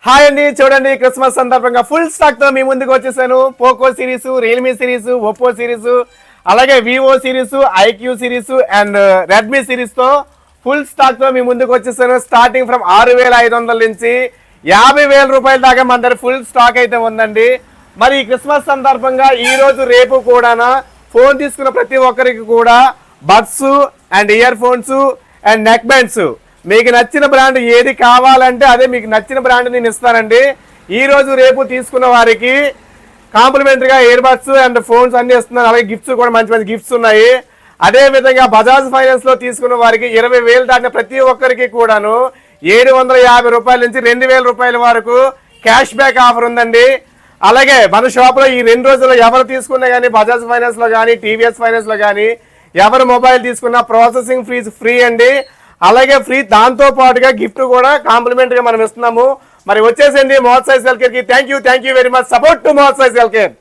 Hi అండి, చూడండి Christmas సందర్భంగా ఫుల్ స్టాక్ తో మీ ముందుకు వచ్చేసాను. Poco series, Realme series, Oppo series, అలాగే Vivo series, iQOO series and Redmi series తో ఫుల్ స్టాక్ తో మీ ముందుకు వచ్చేసాను. స్టార్టింగ్ ఫ్రమ్ 6,500 నుంచి 50,000 రూపాయల దాకా మన దగ్గర ఫుల్ స్టాక్ అయితే ఉందండి. మరి ఈ క్రిస్మస్ సందర్భంగా ఈ రోజు రేపు కూడా ఫోన్ తీసుకున్న ప్రతి ఒక్కరికి కూడా buds and ear phones and neck bands మీకు నచ్చిన బ్రాండ్ ఏది కావాలంటే అదే మీకు నచ్చిన బ్రాండ్ నేను ఇస్తానండి. ఈ రోజు రేపు తీసుకున్న వారికి కాంప్లిమెంటరీగా ఇయర్ బడ్స్ అండ్ ఫోన్స్ అన్ని ఇస్తున్నాను. అలాగే గిఫ్ట్స్ కూడా మంచి మంచి గిఫ్ట్స్ ఉన్నాయి. అదే విధంగా బజాజ్ ఫైనాన్స్ లో తీసుకున్న వారికి 20,000 దాటిన ప్రతి ఒక్కరికి కూడాను 750 రూపాయల నుంచి 2,000 రూపాయల వరకు క్యాష్ బ్యాక్ ఆఫర్ ఉందండి. అలాగే మన షాప్ లో ఈ 2 రోజుల్లో ఎవరు తీసుకున్నా కానీ బజాజ్ ఫైనాన్స్ లో కానీ టీవీఎస్ ఫైనాన్స్ లో కానీ ఎవరు మొబైల్ తీసుకున్నా ప్రాసెసింగ్ ఫీజు ఫ్రీ అండి. అలాగే ఫ్రీ, దాంతో పాటుగా గిఫ్ట్ కూడా కాంప్లిమెంటరీగా మనం ఇస్తున్నాము. మరి వచ్చేసండి మోత్ సైజ్ హెల్త్ కేర్ కి. Thank you very much. Support to moth size health care.